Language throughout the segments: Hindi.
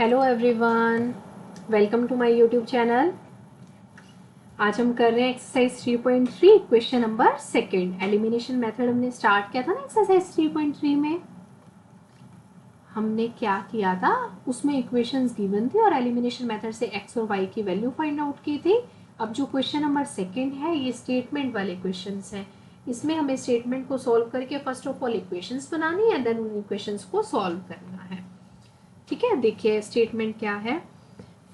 Hello everyone, welcome to my YouTube channel. आज हम कर रहे हैं exercise 3.3 question number second. Elimination method हमने स्टार्ट किया था ना एक्सरसाइज 3.3 में। हमने क्या किया था, उसमें इक्वेशंस गिवन थी और एलिमिनेशन मेथड से एक्स और वाई की वैल्यू फाइंड आउट की थी। अब जो क्वेश्चन नंबर सेकंड है ये स्टेटमेंट वाले क्वेश्चंस हैं। इसमें हमें स्टेटमेंट को सॉल्व करके फर्स्ट ऑफ ऑल इक्वेशंस बनानी है, देन उन इक्वेशंस को सॉल्व करना है। ठीक है, देखिए स्टेटमेंट क्या है।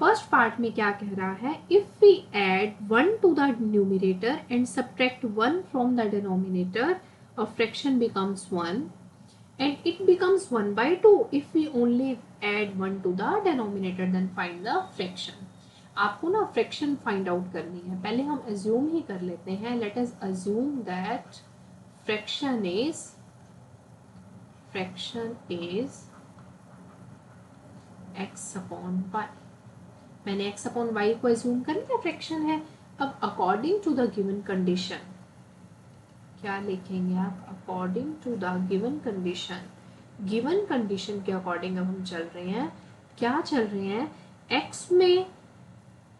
फर्स्ट पार्ट में क्या कह रहा है, if we add 1 to the numerator and subtract 1 from the denominator, a fraction becomes 1 and it becomes 1 by 2 if we only add 1 to the denominator, then find the fraction। आपको ना फ्रैक्शन फाइंड आउट करनी है। पहले हम अज्यूम ही कर लेते हैं। Let us assume that fraction is x upon y। मैंने x अपॉन y को अज्यूम कर लिया फ्रैक्शन है। अब according to the given condition क्या लिखेंगे आप, according to the given condition. Given condition के अकॉर्डिंग अब हम चल रहे हैं। क्या चल रहे हैं, x में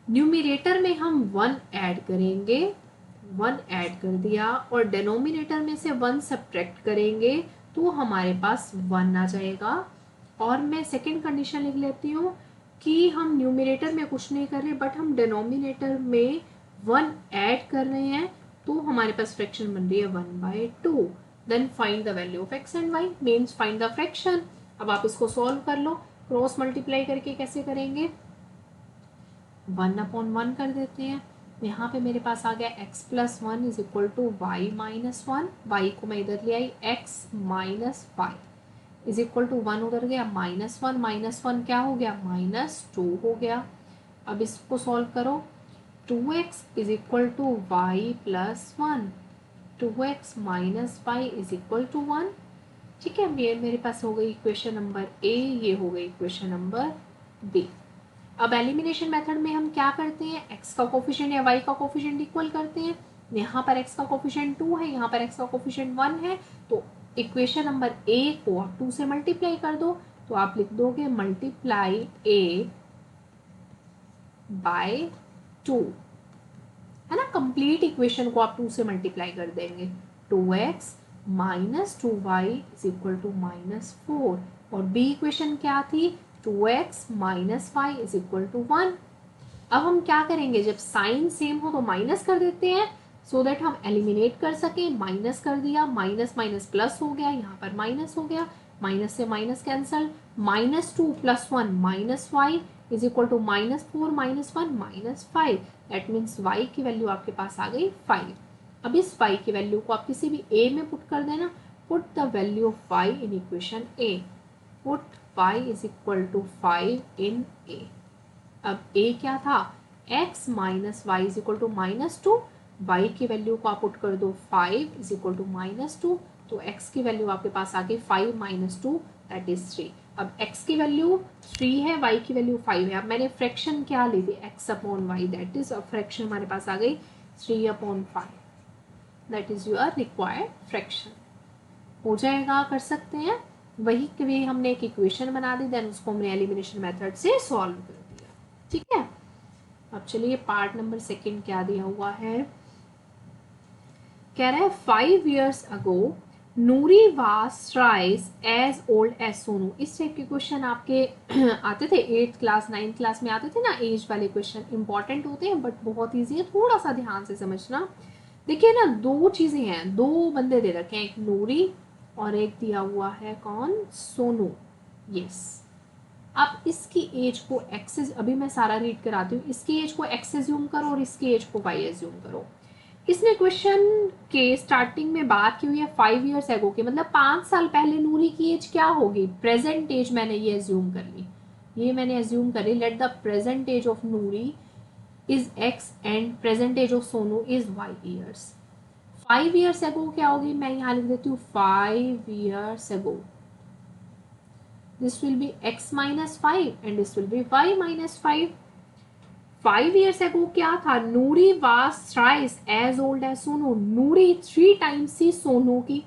न्यूमरेटर में हम 1 ऐड करेंगे, 1 ऐड कर दिया, और डिनोमिनेटर में से 1 सब्ट्रैक्ट करेंगे तो हमारे पास 1 आ जाएगा। और मैं सेकेंड कंडीशन लिख लेती हूँ कि हम न्यूमरेटर में कुछ नहीं कर रहे बट हम डिनोमिनेटर में 1 ऐड कर रहे हैं, तो हमारे पास फ्रैक्शन बन रही है 1/2। Then find the value of x and y, means find the fraction. अब आप इसको सॉल्व कर लो। क्रॉस मल्टीप्लाई करके कैसे करेंगे, 1/1 कर देते हैं। यहाँ पे मेरे पास आ गया x + 1 is equal to y - 1। y को मैं इधर ले आई, x - y is equal to 1 उधर गया, -1 क्या हो गया, -2 हो गया। अब इसको सॉल्व करो, 2x is equal to y + 1, 2x - y is equal to 1। ठीक है, मेरे पास हो गई इक्वेशन नंबर ए, ये हो गई इक्वेशन नंबर बी। अब एलिमिनेशन मेथड में हम क्या करते हैं, x का कोफिशिएंट या y का कोफिशिएंट इक्वल करते हैं। यहाँ पर x का कोफिशिएंट 2 है, यहाँ पर x का कोफिशिएंट 1 है, तो इक्वेशन नंबर ए को आप 2 से मल्टीप्लाई कर दो, तो आप लिख दोगे मल्टीप्लाई a बाय 2, है ना। कंप्लीट इक्वेशन को आप 2 से मल्टीप्लाई कर देंगे, 2x - 2y is equal to -4। और बी इक्वेशन क्या थी, 2x - y is equal to 1। अब हम क्या करेंगे, जब साइन सेम हो तो माइनस कर देते हैं सो दैट हम एलिमिनेट कर सकें। माइनस कर दिया, माइनस माइनस प्लस हो गया, यहाँ पर माइनस हो गया, माइनस से minus cancel, -2 + 1 -y is equal to -4 - 1 -5। That means y की वैल्यू आपके पास आ गई 5। अब इस y की वैल्यू को आप किसी भी a में पुट कर देना। Put the value of y in equation a, put y is equal to 5 in a। अब a क्या था, x - y is equal to -2, y की वैल्यू को आप पुट कर दो 5 इज इक्वल टू -2, तो x की वैल्यू आपके पास आ गई 5 - 2 दैट इज 3। अब x की वैल्यू 3 है, y की वैल्यू 5 है। अब मैंने फ्रैक्शन क्या ली थी, x upon y, that is अब फ्रैक्शन हमारे पास आ गई 3/5, that is your required fraction. हो जाएगा, कर सकते हैं। वही के लिए हमने एक इक्वेशन बना दी, देन उसको हमने एलिमिनेशन मेथड से सॉल्व कर दिया। ठीक है, अब चलिए पार्ट नंबर सेकंड क्या दिया हुआ है। कह रहा है 5 years ago Noori was thrice as old as Sonu. इस टाइप के क्वेश्चन आपके आते थे 8th क्लास 9th क्लास में आते थे ना, एज वाले क्वेश्चन इंपॉर्टेंट होते हैं बट बहुत ईजी है, थोड़ा सा ध्यान से समझना। देखिए ना, दो चीजें हैं, दो बंदे दे रखे हैं, एक नूरी और एक दिया हुआ है कौन, सोनू। यस, आप इसकी एज को एक्सेस, अभी मैं सारा रीड कराती हूँ, इसकी एज को एक्स एज्यूम करो और इसकी एज को वाई एज्यूम करो। इसने क्वेश्चन के स्टार्टिंग में बात की हुई है 5 years एगो की, मतलब 5 साल पहले नूरी की एज क्या होगी, प्रेजेंट एज मैंने ये एज्यूम कर ली, ये मैंने एज्यूम करी। Let the present age of Noori is x and present age of Sonu is y years। 5 years एगो क्या होगी, मैं यहाँ लिख देती हूँ 5 years एगो, this will be x - 5 and this will be y - 5। 5 years ago क्या था, नूरी was thrice as old as Sonu, Noori 3 times थी सोनू की।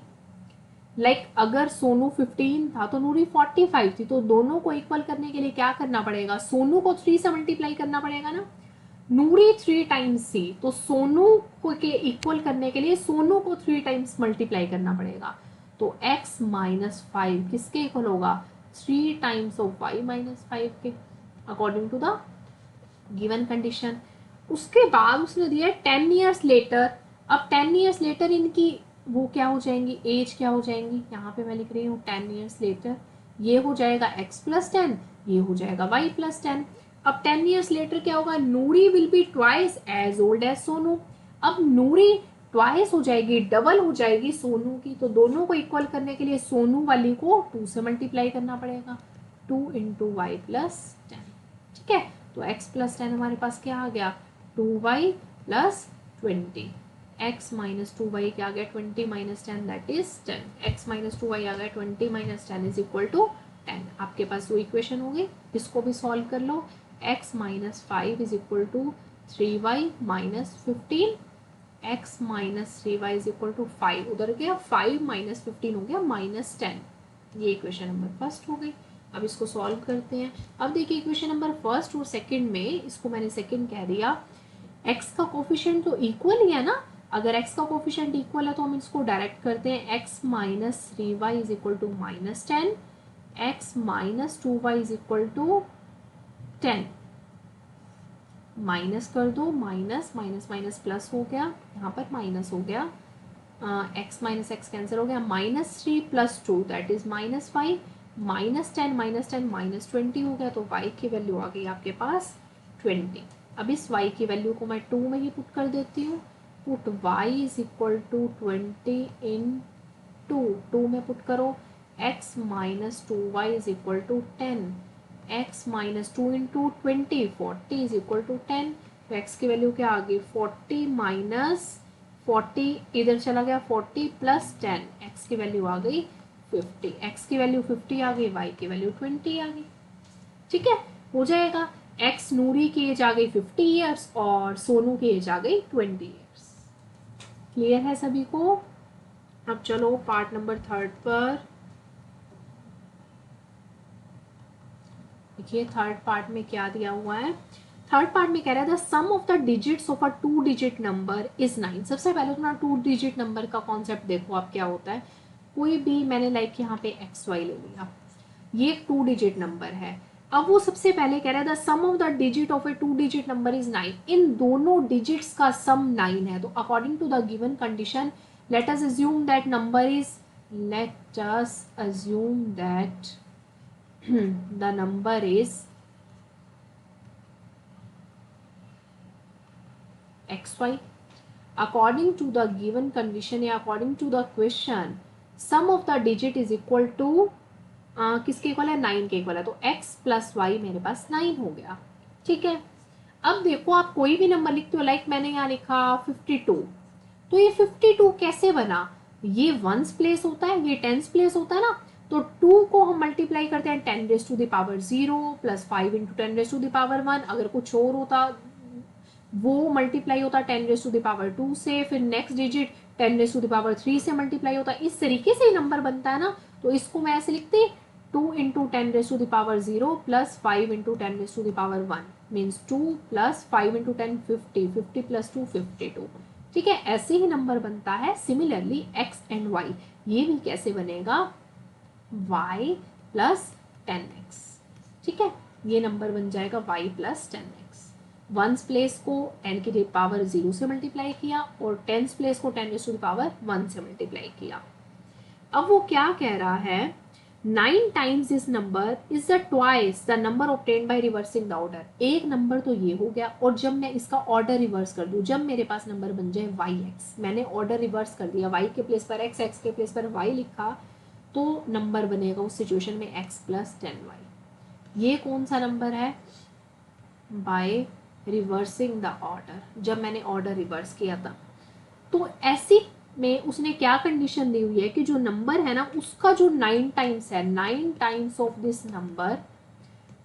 लाइक अगर सोनू 15 था तो नूरी 45 थी, तो दोनों को इक्वल करने के लिए क्या करना पड़ेगा, सोनू को 3 से मल्टीप्लाई करना पड़ेगा ना। नूरी 3 टाइम्स थी तो सोनू को के इक्वल करने के लिए सोनू को 3 टाइम्स मल्टीप्लाई करना पड़ेगा। तो x माइनस 5 किसके इक्वल होगा, 3 टाइम्स ऑफ y माइनस 5 के, according to the given condition. उसके बाद उसने दिया 10 ईयर्स लेटर। अब 10 ईयर्स लेटर इनकी वो क्या हो जाएंगी, एज क्या हो जाएंगी, यहाँ पे मैं लिख रही हूँ 10 ईयर्स लेटर, ये हो जाएगा x प्लस 10, ये हो जाएगा y प्लस 10। अब 10 ईयर्स लेटर क्या होगा, Noori will be twice as old as Sonu. अब नूरी ट्वाइस हो जाएगी, डबल हो जाएगी सोनू की, तो दोनों को इक्वल करने के लिए सोनू वाली को 2 से मल्टीप्लाई करना पड़ेगा, 2 इंटू वाई प्लस 10। ठीक है, तो x प्लस 10 हमारे पास क्या आ गया, 2y plus 20। x minus 2y क्या आ गया, 20 minus 10 that is 10। x minus 2y आ गया 20 माइनस 10 इज इक्वल टू 10। आपके पास वो इक्वेशन होगी, इसको भी सॉल्व कर लो। x minus 5 is equal to 3y minus 15, x minus 3y is equal to 5, उधर गया 5 माइनस 15 हो गया माइनस 10। ये इक्वेशन नंबर फर्स्ट हो गई। अब इसको सॉल्व करते हैं। अब देखिए इक्वेशन नंबर फर्स्ट और सेकंड में, इसको मैंने सेकंड कह दिया, x का कोफिशिएंट तो इक्वल ही है ना। अगर x का कोफिशिएंट इक्वल है तो हम इसको डायरेक्ट करते हैं, x minus 3y is equal to minus 10, x minus 2y is equal to 10। Minus कर दो, माइनस माइनस माइनस प्लस हो गया, यहाँ पर माइनस हो गया, x माइनस एक्स कैंसिल हो गया, minus 3 plus 2 that is minus 5, minus 10 minus 20 हो गया, तो y की वैल्यू आ गई आपके पास 20। अब इस y की वैल्यू को मैं 2 में ही पुट कर देती हूँ, put y is equal to 20 in 2 में पुट करो, x minus 2y is equal to 10, x minus 2 into 20 40 is equal to 10। तो x की वैल्यू क्या आ गई, 40 माइनस 40 इधर चला गया, 40 प्लस 10, x की वैल्यू आ गई 50, x की वैल्यू 50 आ गई, y की वैल्यू 20 आ गई। ठीक है, हो जाएगा। x नूरी की एज आ गई 50 ईयर्स और सोनू की एज आ गई 20 ईयर्स। क्लियर है सभी को। अब चलो पार्ट नंबर 3 पर। देखिए थर्ड पार्ट में क्या दिया हुआ है। थर्ड पार्ट में कह रहा है the sum of the digits of a 2 digit number is 9। सबसे पहले अपना 2 डिजिट नंबर का कॉन्सेप्ट देखो आप क्या होता है। कोई भी मैंने लाइक यहाँ पे XY ले लिया, ये 2 डिजिट नंबर है। अब वो सबसे पहले कह रहा है the sum of the digit of a 2 digit number is 9। इन दोनों डिजिट्स का सम 9 है। तो according to the given condition let us assume that number is, let us assume that the number is xy. According to the given condition या according to the question sum of the digit is equal to किसके इक्वल है, 9 के इक्वल है। तो x प्लस वाई मेरे पास 9 हो गया। ठीक है, अब देखो आप कोई भी नंबर लिखते हो, लाइक मैंने यहाँ लिखा 52, तो ये 52 कैसे बना, ये वंस प्लेस होता है, ये टेंस प्लेस होता है ना। तो 2 को हम मल्टीप्लाई करते हैं 10 raise to the power 0 plus 5 into 10 raise to the power 1। अगर कुछ और होता वो मल्टीप्लाई होता 10 रेज टू द पावर 2 से, फिर next digit 10 raise to the power 3 से मल्टीप्लाई होता। इस तरीके से नंबर बनता है ना। तो इसको मैं ऐसे लिखती 2 into 10 raise to the power 0 plus 5 into 10 raise to the power 1 means 2 plus 5 into 10 50, 50 plus 2 52। ठीक है, ऐसे ही नंबर बनता है। सिमिलरली x एंड y, ये भी कैसे बनेगा, y प्लस 10x। ठीक है, ये नंबर बन जाएगा y plus 10x। Ones place को 10 की पावर 0 से मल्टीप्लाई किया और टेंस प्लेस को 10 टू द पावर 1 से मल्टीप्लाई किया। अब वो क्या कह रहा है, 9 times this number is the twice the number obtained by reversing the order. एक नंबर तो ये हो गया, और जब मैं इसका ऑर्डर रिवर्स कर दूं, जब मेरे पास नंबर बन जाए yx, मैंने ऑर्डर रिवर्स कर दिया, y के प्लेस पर x, x के प्लेस पर y लिखा, तो नंबर बनेगा उस सिचुएशन में x प्लस 10y। ये कौन सा नंबर है, बाय रिवर्सिंग द ऑर्डर, जब मैंने ऑर्डर रिवर्स किया था। तो ऐसी में उसने क्या कंडीशन दी हुई है कि जो नंबर है ना उसका जो 9 टाइम्स है, 9 times of this number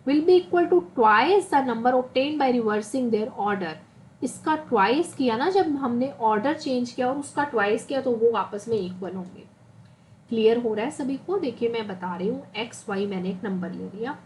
will be equal to twice the number obtained by reversing their order. इसका ट्वाइस किया ना, जब हमने ऑर्डर चेंज किया और उसका ट्वाइस किया, तो वो आपस में इक्वल होंगे। क्लियर हो रहा है सभी को? देखिए मैं बता रही हूँ, एक्स वाई मैंने एक नंबर ले लिया,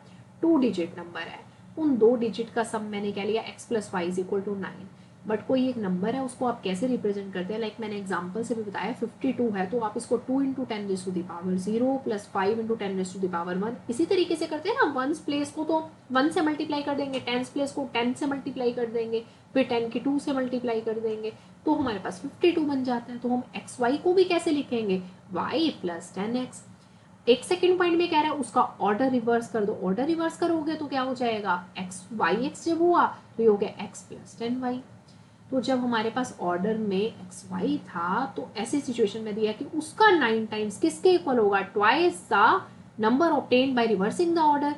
2 डिजिट नंबर है, उन 2 डिजिट का सम मैंने क्या लिया, x plus y is equal to 9। But कोई एक नंबर है, उसको आप कैसे रिप्रेजेंट करते हैं, लाइक मैंने एग्जाम्पल से भी बताया 52 है, तो आप इसको 2 into 10 raise to the power 0 plus 5 into 10 raise to the power 1, इसी तरीके से करते हैं ना। वंस प्लेस को तो 1 से मल्टीप्लाई कर देंगे, टेंस प्लेस को 10 से मल्टीप्लाई कर देंगे, फिर 10 की 2 से मल्टीप्लाई कर देंगे, तो हमारे पास 52 बन जाता है। तो हम एक्स वाई को भी कैसे लिखेंगे, वाई प्लस 10x। एक सेकेंड पॉइंट में कह रहा है उसका ऑर्डर रिवर्स कर दो, ऑर्डर रिवर्स करोगे तो क्या हो जाएगा, एक्स वाई एक्स जब हुआ तो ये हो गया एक्स प्लस 10y। तो जब हमारे पास ऑर्डर में एक्स वाई था, तो ऐसे सिचुएशन में दिया कि उसका 9 टाइम्स किसके इक्वल होगा, twice the number obtained by reversing the order,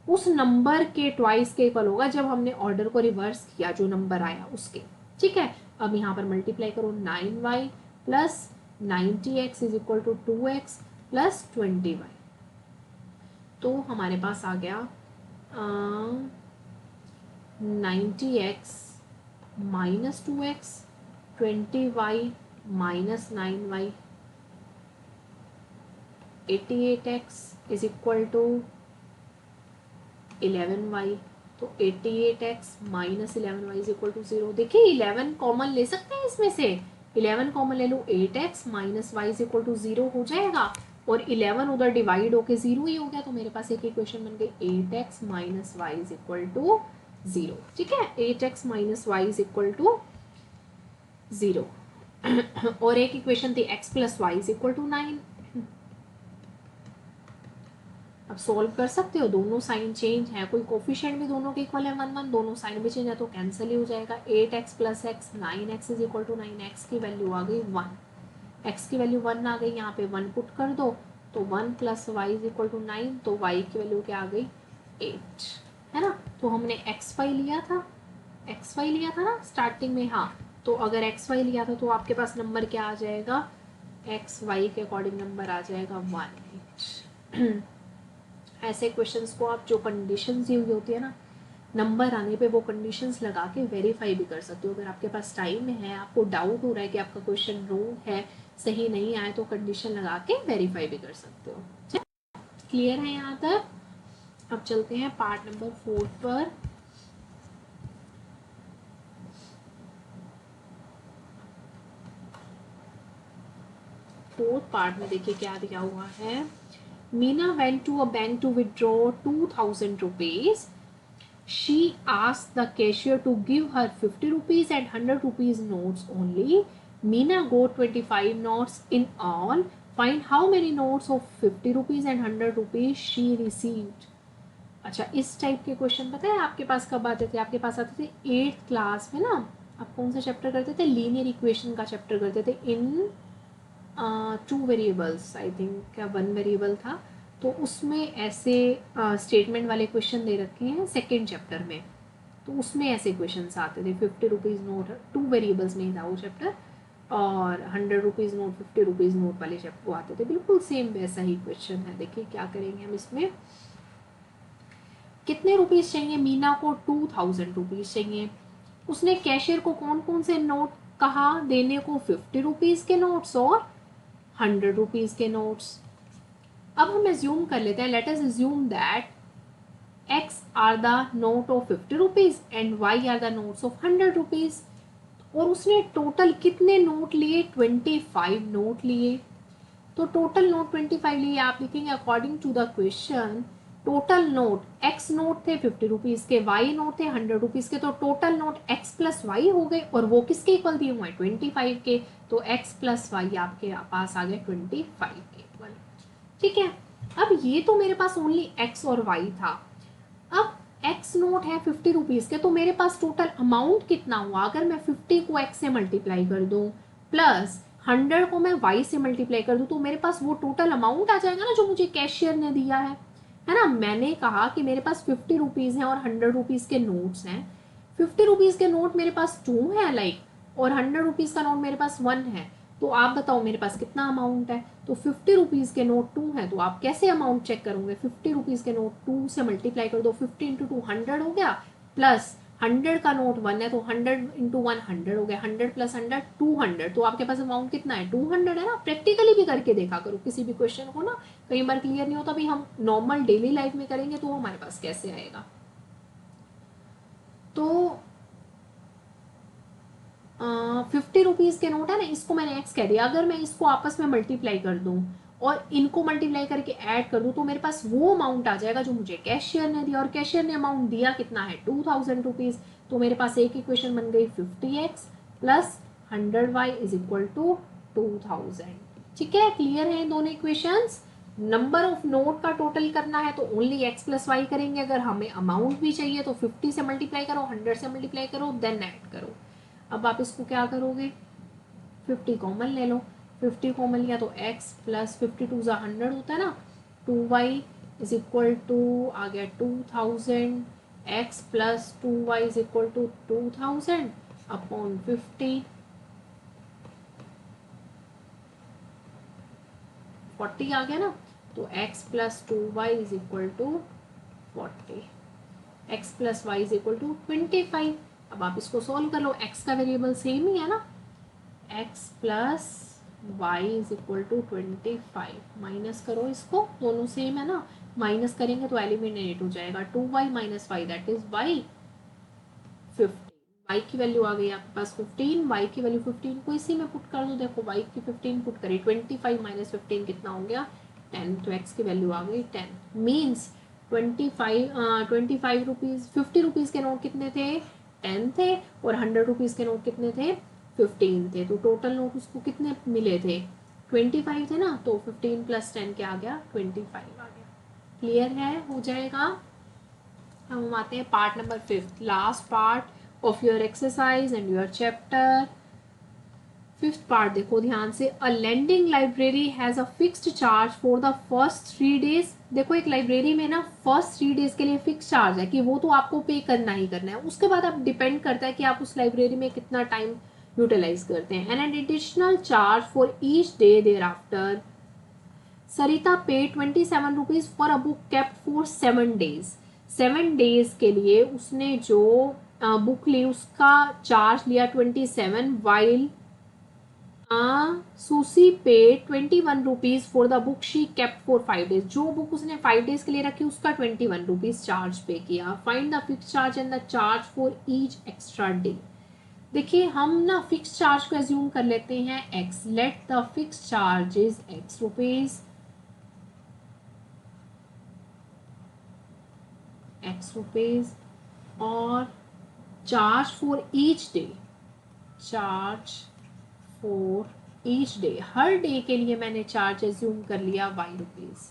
उस नंबर के ट्वाइस के इक्वल होगा जब हमने ऑर्डर को रिवर्स किया, जो नंबर आया उसके। ठीक है, अब यहाँ पर मल्टीप्लाई करो, 9y plus 90x is equal to 2x plus 20y। तो हमारे पास आ गया 90x minus 2x, 20y minus 9y, 88x is equal to 11y। तो 88x minus 11y is equal to 0। देखिए 11 कॉमन ले सकते हैं इसमें से, 11 कॉमन ले लो, 8x minus y is equal to 0 हो जाएगा, और 11 उधर डिवाइड होके 0 ही हो गया, तो मेरे पास एक इक्वेशन बन गई 8x minus y is equal to 0। ठीक है, 8x minus y is equal to 0। और एक इक्वेशन थी x plus y is equal to 9। अब सॉल्व कर सकते हो, दोनों साइन चेंज है, कोई कोफिशिएंट भी दोनों के इक्वल है 1 1, दोनों साइन भी चेंज है तो कैंसिल ही हो जाएगा। 8x plus x 9x is equal to 9, x की वैल्यू आ गई 1, एक्स की वैल्यू 1 आ गई, यहाँ पे 1 पुट कर दो, तो 1 plus y is equal to 9, तो y की वैल्यू क्या आ गई 8, है ना। तो हमने एक्स वाई लिया था, एक्स वाई लिया था ना स्टार्टिंग में, हाँ। तो अगर एक्स वाई लिया था तो आपके पास नंबर क्या आ जाएगा, एक्स वाई के अकॉर्डिंग नंबर आ जाएगा 1 8। ऐसे क्वेश्चंस को आप, जो कंडीशंस दी हुई होती है ना नंबर आने पे, वो कंडीशंस लगा के वेरीफाई भी कर सकते हो। अगर आपके पास टाइम है, आपको डाउट हो रहा है कि आपका क्वेश्चन रॉन्ग है, सही नहीं आए, तो कंडीशन लगा के वेरीफाई भी कर सकते हो। क्लियर है यहाँ तक? अब चलते हैं पार्ट नंबर 4 पर। फोर्थ पार्ट में देखिए क्या दिया हुआ है। Meena went to a bank to withdraw 2000 rupees. She asked the cashier to give her 50 rupees and 100 rupees notes only. Meena got 25 notes in all. Find how many notes of 50 rupees and 100 rupees she received. अच्छा, इस टाइप के क्वेश्चन पता है आपके पास कब आते थे? आपके पास आते थे 8th क्लास में ना। आप कौन सा चैप्टर करते थे? लीनियर इक्वेशन का चैप्टर करते थे, इन 2 वेरिएबल्स, आई थिंक क्या 1 वेरिएबल था, तो उसमें ऐसे स्टेटमेंट वाले क्वेश्चन दे रखे हैं सेकेंड चैप्टर में, तो उसमें ऐसे क्वेश्चन आते थे। 50 रुपीज़ नोट, 2 वेरिएबल्स में था वो चैप्टर, और 100 रुपीज़ नोट, 50 रुपीज़ नोट वाले चैप्टर वो आते थे। बिल्कुल सेम वैसा ही क्वेश्चन है। देखिए क्या करेंगे हम इसमें। कितने रुपीज़ चाहिए? मीना को 2000 रुपीज़ चाहिए। उसने कैशियर को कौन कौन से नोट कहा देने को? 50 रुपीज़ के नोट्स और 100 रुपीज़ के नोट्स। अब हम एज्यूम कर लेते हैं, let us assume that x are the note of 50 rupees and y are the notes of 100 rupees. और उसने टोटल कितने नोट लिए? 25 नोट लिए। तो टोटल नोट 25 लिए। आप लिखेंगे according to the question, total note x note थे 50 रुपीज़ के, y नोट थे 100 रुपीज़ के, तो total note x plus y हो गए, और वो किसके इक्वल दिए हुए हैं? 25 के। तो x प्लस वाई आपके पास आ गए 25 के इक्वल। ठीक है, अब ये तो मेरे पास ओनली x और y था। अब x नोट है 50 रुपीज़ के, तो मेरे पास टोटल अमाउंट कितना हुआ? अगर मैं 50 को x से मल्टीप्लाई कर दूं प्लस 100 को मैं y से मल्टीप्लाई कर दूं, तो मेरे पास वो टोटल अमाउंट आ जाएगा ना जो मुझे कैशियर ने दिया है ना। मैंने कहा कि मेरे पास 50 रुपीज़ हैं और 100 रुपीज़ के नोट्स हैं। 50 रुपीज़ के नोट मेरे पास 2 हैं लाइक, और 100 रुपीज़ का नोट मेरे पास 1 है। तो आप बताओ मेरे पास कितना अमाउंट है? तो 50 रुपीज़ के नोट 2 है, तो आप कैसे अमाउंट चेक करोगे? 50 रुपीज़ के नोट 2 से मल्टीप्लाई कर दो, 50 इंटू 2 100 हो गया, प्लस 100 का नोट 1 है तो 100 इंटू 1 100 हो गया, 100 प्लस 100 200, तो आपके पास अमाउंट कितना है 200 है ना। प्रैक्टिकली भी करके देखा करो किसी भी क्वेश्चन को ना, कई बार क्लियर नहीं होता, भी हम नॉर्मल डेली लाइफ में करेंगे तो हमारे पास कैसे आएगा। तो 50 रुपीज़ के नोट है ना, इसको मैंने एक्स कह दिया, अगर मैं इसको आपस में मल्टीप्लाई कर दूं और इनको मल्टीप्लाई करके ऐड कर दूं तो मेरे पास वो अमाउंट आ जाएगा जो मुझे कैशियर ने दिया, और कैशियर ने अमाउंट दिया कितना है 2000 रुपीज़। तो मेरे पास एक इक्वेशन बन गई 50x plus 100y is equal to 2000। ठीक है, क्लियर है दोनों इक्वेशंस। नंबर ऑफ नोट का टोटल करना है तो ओनली x प्लस वाई करेंगे, अगर हमें अमाउंट भी चाहिए तो 50 से मल्टीप्लाई करो, 100 से मल्टीप्लाई करो, देन ऐड करो। अब आप इसको क्या करोगे, 50 कॉमन ले लो, 50 कॉमन लिया तो x प्लस 52 ज़ा 100 होता है ना, 2y इज इक्वल टू आ गया 2000, x plus 2y is equal to 2000 upon 50, 40 आ गया ना, तो x plus 2y is equal to 40, x plus y is equal to 25। अब आप इसको सॉल्व कर लो, x का वेरिएबल सेम ही है ना, x plus y is equal to 25, minus करो इसको, दोनों सेम है ना, माइनस करेंगे तो एलिमिनेट हो जाएगा, 2y minus y that is y 15, y की वैल्यू आ गई आपके पास 15, y की वैल्यू 15 को इसी में पुट कर दो, देखो y की 15 पुट करी, 25 माइनस 15 कितना हो गया 10, तो x की वैल्यू आ गई 10, मीन्स 25 रुपीज़, 50 रुपीज़ के नोट कितने थे 10 थे, और 100 रुपीज़ के नोट कितने थे 15 थे, तो टोटल नोट उसको कितने मिले थे 25 थे ना, तो 15 प्लस 10 क्या आ गया 25 आ गया। क्लियर है, हो जाएगा। हम आते हैं part number 5, last part of your exercise and your chapter. 5th part देखो ध्यान से, a lending library has a fixed charge for the first 3 days. देखो एक लाइब्रेरी में ना फर्स्ट 3 डेज के लिए फिक्स चार्ज है कि वो तो आपको पे करना ही करना है, उसके बाद आप डिपेंड करता है कि आप उस लाइब्रेरी में कितना टाइम यूटिलाइज करते हैं। And an additional charge for each day thereafter Sarita pay 27 rupees for a book kept for 7 days. 7 days के लिए उसने जो बुक ली उसका चार्ज लिया 27, वाइल सुसी पे 21 rupees for the book she kept for 5 days. जो बुक उसने 5 डेज के लिए रखी उसका 21 रुपीज चार्ज पे किया। Find the fix charge and the charge for each extra day. देखिए हम ना फिक्स चार्ज को एज्यूम कर लेते हैं x, let the fix charge is x rupees, x rupees, और charge for each day, charge for each day, हर डे के लिए मैंने चार्ज एज्यूम कर लिया y रुपीज।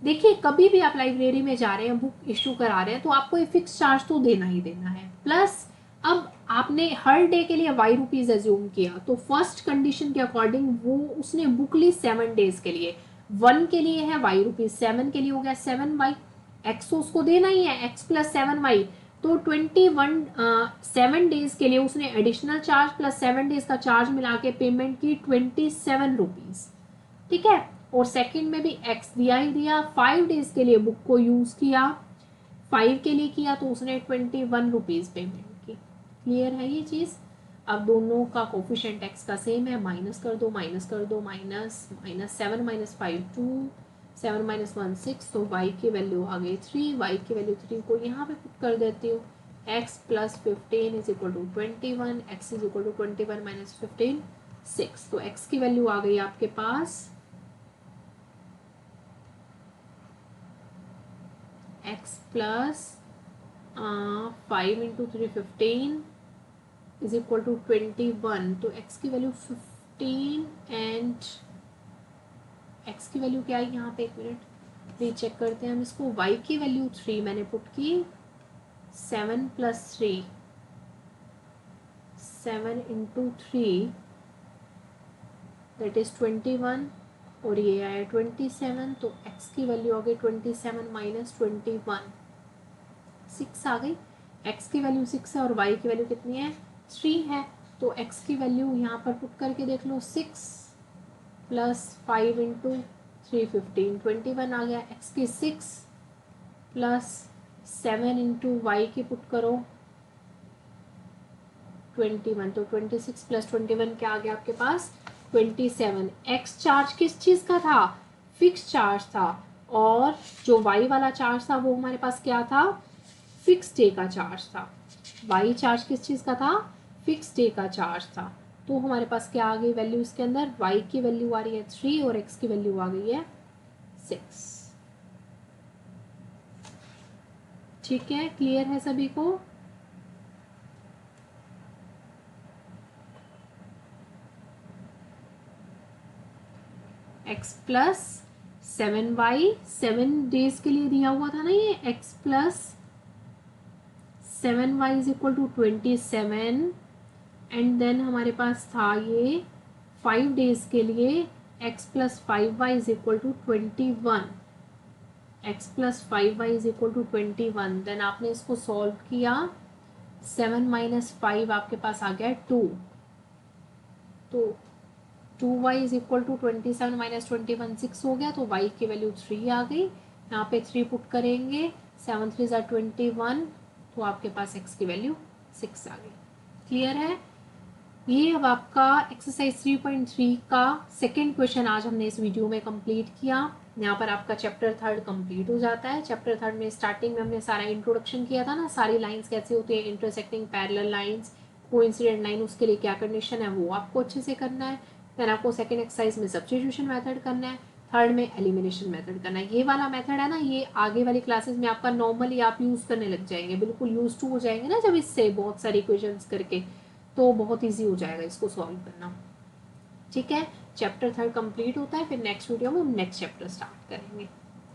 देखिए कभी भी आप लाइब्रेरी में जा रहे हैं बुक इशू करा रहे हैं तो आपको ये फिक्स चार्ज तो देना ही देना है, प्लस अब आपने हर डे के लिए y रुपीज एज्यूम किया तो फर्स्ट कंडीशन के अकॉर्डिंग वो उसने बुक ली 7 डेज के लिए, 1 के लिए है y रुपीज, 7 के लिए हो गया 7y, x तो उसको देना ही है x प्लस 7y, तो 21 7 डेज के लिए उसने एडिशनल चार्ज प्लस 7 डेज का चार्ज मिला के पेमेंट की 27 रुपीज। ठीक है, और सेकंड में भी x दिया ही दिया, 5 डेज के लिए बुक को यूज किया, 5 के लिए किया तो उसने 21 रुपीज पेमेंट की। क्लियर है ये चीज। अब दोनों का कोफिशिएंट x का सेम है, माइनस कर दो माइनस कर दो, माइनस माइनस 7 माइनस 5 2, 7 माइनस 1 6, तो y की वैल्यू आ गई 3, y की वैल्यू 3 को यहाँ पे पुट कर देती हूँ, x plus 15 is equal to 21, x is equal to 21 minus 15 6, तो x की वैल्यू आ गई आपके पास x plus 5 into 3 15 is equal to 21, तो x की वैल्यू 15 एंड x की वैल्यू क्या है यहाँ पे, एक मिनट रीचेक करते हैं हम इसको, y की वैल्यू 3 मैंने पुट की, 7 प्लस 3, 7 इंटू 3 दैट इज 21, और ये आया 27, तो x की वैल्यू आ गई 27 माइनस 21, 6 आ गई, x की वैल्यू 6 है और y की वैल्यू कितनी है 3 है, तो x की वैल्यू यहाँ पर पुट करके देख लो, 6 प्लस 5 इंटू 3 15 21 आ गया, x की 6 प्लस 7 इंटू वाई की पुट करो 21, तो 26 प्लस 21 क्या आ गया आपके पास 27। एक्स चार्ज किस चीज़ का था, फिक्स चार्ज था, और जो वाई वाला चार्ज था वो हमारे पास क्या था, फिक्स डे का चार्ज था। वाई चार्ज किस चीज़ का था, फिक्स डे का चार्ज था। तो हमारे पास क्या आ गई वैल्यू इसके अंदर, वाई की वैल्यू आ रही है 3 और एक्स की वैल्यू आ गई है 6। ठीक है, क्लियर है सभी को। एक्स प्लस 7y, 7 डेज के लिए दिया हुआ था ना ये, x plus 7y is equal to 27, and then हमारे पास था ये 5 डेज के लिए x plus 5y is equal to 21, x plus 5y is equal to 21। Then आपने इसको सॉल्व किया, 7 माइनस 5 आपके पास आ गया 2, तो 2y is equal to 27 minus 21 6 हो गया, तो y की वैल्यू 3 आ गई। यहाँ पे 3 पुट करेंगे, 7 3 ज़ा 21, तो आपके पास x की वैल्यू 6 आ गई। क्लियर है। ये अब आपका एक्सरसाइज 3.3 का सेकेंड क्वेश्चन आज हमने इस वीडियो में कंप्लीट किया। यहाँ पर आपका चैप्टर 3 कंप्लीट हो जाता है। चैप्टर 3 में स्टार्टिंग में हमने सारा इंट्रोडक्शन किया था ना, सारी लाइंस कैसे होती है, intersecting parallel lines, coincident line, उसके लिए क्या कंडीशन है वो आपको अच्छे से करना है। देन आपको सेकेंड एक्सरसाइज में सब्स्टिट्यूशन मेथड करना है, थर्ड में एलिमिनेशन मेथड करना है। ये वाला मेथड है ना, ये आगे वाली क्लासेस में आपका नॉर्मली आप यूज़ करने लग जाएंगे, बिल्कुल यूज टू हो जाएंगे ना जब इससे बहुत सारी क्वेश्चंस करके, तो बहुत इजी हो जाएगा इसको सॉल्व करना। ठीक है, चैप्टर 3 कंप्लीट होता है, फिर नेक्स्ट वीडियो में हम नेक्स्ट चैप्टर स्टार्ट करेंगे।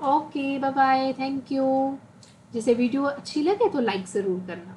Okay, bye bye, thank you. जिसे वीडियो अच्छी लगे तो लाइक ज़रूर करना।